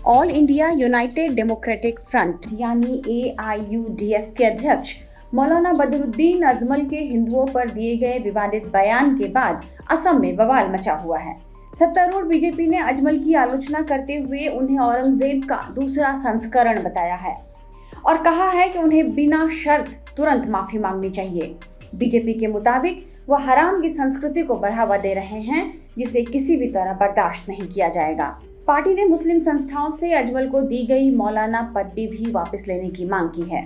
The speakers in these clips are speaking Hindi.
All India United democratic front यानी AIUDF के अध्यक्ष मौलाना बदरुद्दीन अजमल के हिंदुओं पर दिए गए विवादित बयान के बाद असम में बवाल मचा हुआ है। सत्तारूढ़ बीजेपी ने अजमल की आलोचना करते हुए उन्हें औरंगजेब का दूसरा संस्करण बताया है और कहा है कि उन्हें बिना शर्त तुरंत माफी मांगनी चाहिए। बीजेपी के मुताबिक वो हराम की संस्कृति को बढ़ावा दे रहे हैं, जिसे किसी भी तरह बर्दाश्त नहीं किया जाएगा। पार्टी ने मुस्लिम संस्थाओं से अजमल को दी गई मौलाना पदवी भी वापस लेने की मांग की है।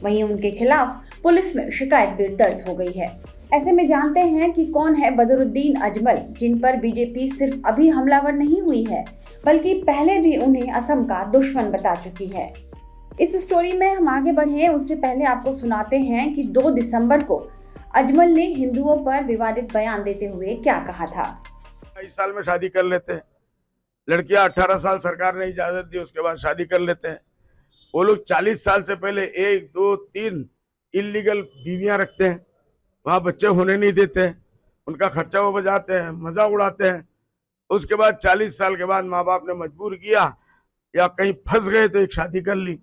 वहीं उनके खिलाफ पुलिस में शिकायत भी दर्ज हो गई है। ऐसे में जानते हैं कि कौन है बदरुद्दीन अजमल, जिन पर बीजेपी सिर्फ अभी हमलावर नहीं हुई है बल्कि पहले भी उन्हें असम का दुश्मन बता चुकी है। इस स्टोरी में हम आगे बढ़े उससे पहले आपको सुनाते हैं कि 2 दिसंबर को अजमल ने हिंदुओं पर विवादित बयान देते हुए क्या कहा था। 22 साल में शादी कर लेते हैं, लड़कियां 18 साल सरकार ने इजाजत दी, उसके बाद शादी कर लेते हैं। वो लोग 40 साल से पहले 1, 2, 3 इलीगल बीवियां रखते हैं, वहाँ बच्चे होने नहीं देते, उनका खर्चा वो बजाते हैं, मजा उड़ाते हैं। उसके बाद 40 साल के बाद माँ बाप ने मजबूर किया या कहीं फंस गए तो एक शादी कर ली।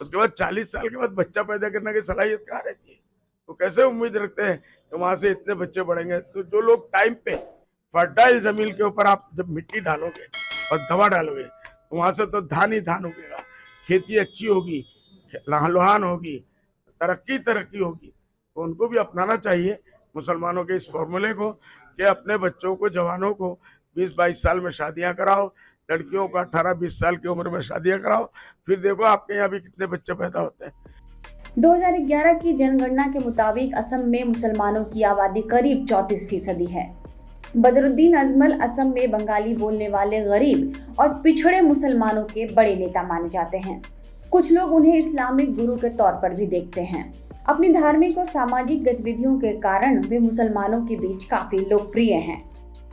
उसके बाद 40 साल के बाद बच्चा पैदा करने की सलाहियत कहाँ रहती है? तो कैसे उम्मीद रखते हैं कि वहां से इतने बच्चे बढ़ेंगे? तो जो लोग टाइम पे फर्टाइल जमीन के ऊपर आप जब मिट्टी डालोगे और दवा डालोगे तो वहां से तो धान ही धान उगेगा, खेती अच्छी होगी, लहलहान होगी, तरक्की होगी। तो उनको भी अपनाना चाहिए मुसलमानों के इस फॉर्मूले को कि अपने बच्चों को, जवानों को 20-22 साल में शादियां कराओ, लड़कियों को 18-20 साल की उम्र में शादियां कराओ, फिर देखो आपके यहाँ भी कितने बच्चे पैदा होते हैं। 2011 की जनगणना के मुताबिक असम में मुसलमानों की आबादी करीब 34% है। बदरुद्दीन अजमल असम में बंगाली बोलने वाले गरीब और पिछड़े मुसलमानों के बड़े नेता माने जाते हैं। कुछ लोग उन्हें इस्लामिक गुरु के तौर पर भी देखते हैं। अपनी धार्मिक और सामाजिक गतिविधियों के कारण वे मुसलमानों के बीच काफी लोकप्रिय हैं।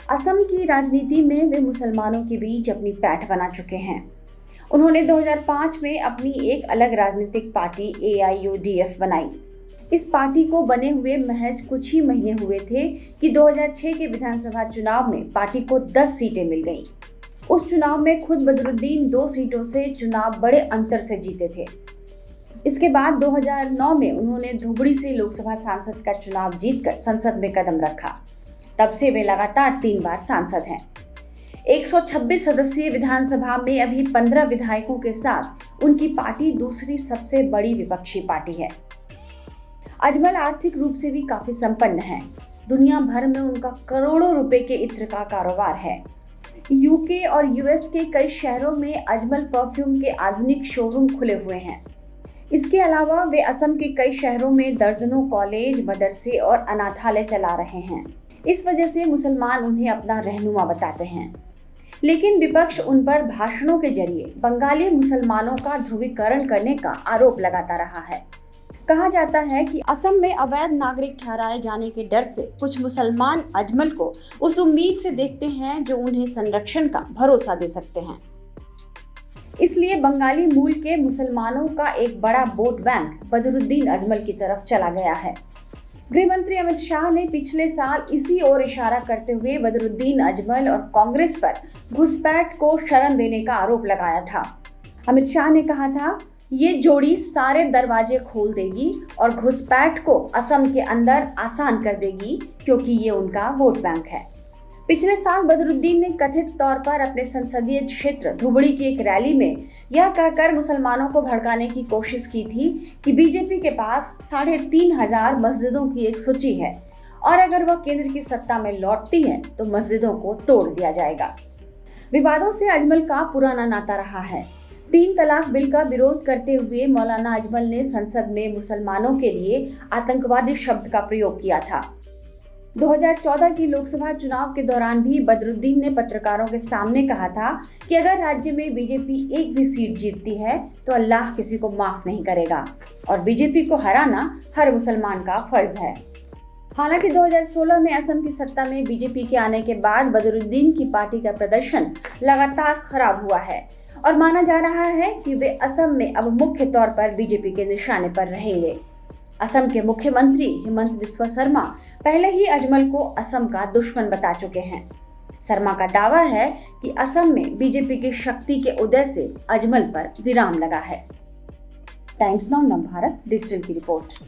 असम की राजनीति में वे मुसलमानों के बीच अपनी पैठ बना चुके हैं। उन्होंने 2005 में अपनी एक अलग राजनीतिक पार्टी AIUDF बनाई। इस पार्टी को बने हुए महज कुछ ही महीने हुए थे कि 2006 के विधानसभा चुनाव में पार्टी को 10 सीटें मिल गईं। उस चुनाव में खुद बदरुद्दीन 2 सीटों से चुनाव बड़े अंतर से जीते थे। इसके बाद 2009 में उन्होंने धुबड़ी से लोकसभा सांसद का चुनाव जीतकर संसद में कदम रखा। तब से वे लगातार 3 बार सांसद हैं। 126 सदस्यीय विधानसभा में अभी 15 विधायकों के साथ उनकी पार्टी दूसरी सबसे बड़ी विपक्षी पार्टी है। अजमल आर्थिक रूप से भी काफी संपन्न हैं। दुनिया भर में उनका करोड़ों रुपए के इत्र का कारोबार है। UK और US के कई शहरों में अजमल परफ्यूम के आधुनिक शोरूम खुले हुए हैं। इसके अलावा वे असम के कई शहरों में दर्जनों कॉलेज, मदरसे और अनाथालय चला रहे हैं। इस वजह से मुसलमान उन्हें अपना रहनुमा बताते हैं। लेकिन विपक्ष उन पर भाषणों के जरिए बंगाली मुसलमानों का ध्रुवीकरण करने का आरोप लगाता रहा है। कहा जाता है कि असम में अवैध नागरिक ठहराए जाने के डर से कुछ मुसलमान अजमल को उस उम्मीद से देखते हैं जो उन्हें संरक्षण का भरोसा दे सकते हैं। इसलिए बंगाली मूल के मुसलमानों का एक बड़ा वोट बैंक बदरुद्दीन अजमल की तरफ चला गया है। गृह मंत्री अमित शाह ने पिछले साल इसी ओर इशारा करते हुए बदरुद्दीन अजमल और कांग्रेस पर घुसपैठ को शरण देने का आरोप लगाया था। अमित शाह ने कहा था, ये जोड़ी सारे दरवाजे खोल देगी और घुसपैठ को असम के अंदर आसान कर देगी, क्योंकि ये उनका वोट बैंक है। पिछले साल बदरुद्दीन ने कथित तौर पर अपने संसदीय क्षेत्र धुबड़ी की एक रैली में यह कहकर मुसलमानों को भड़काने की कोशिश की थी कि बीजेपी के पास 3,500 मस्जिदों की एक सूची है और अगर वह केंद्र की सत्ता में लौटती है तो मस्जिदों को तोड़ दिया जाएगा। विवादों से अजमल का पुराना नाता रहा है। 3 तलाक बिल का विरोध करते हुए मौलाना अजमल ने संसद में मुसलमानों के लिए आतंकवादी शब्द का प्रयोग किया था। 2014 की लोकसभा चुनाव के दौरान भी बदरुद्दीन ने पत्रकारों के सामने कहा था कि अगर राज्य में बीजेपी एक भी सीट जीतती है तो अल्लाह किसी को माफ नहीं करेगा और बीजेपी को हराना हर मुसलमान का फर्ज है। हालांकि 2016 में असम की सत्ता में बीजेपी के आने के बाद बदरुद्दीन की पार्टी का प्रदर्शन लगातार खराब हुआ है और माना जा रहा है कि वे असम में अब मुख्य तौर पर बीजेपी के निशाने पर रहेंगे। असम के मुख्यमंत्री हेमंत बिस्वा शर्मा पहले ही अजमल को असम का दुश्मन बता चुके हैं। शर्मा का दावा है कि असम में बीजेपी की शक्ति के उदय से अजमल पर विराम लगा है। टाइम्स नाउ नवभारत डिजिटल की रिपोर्ट।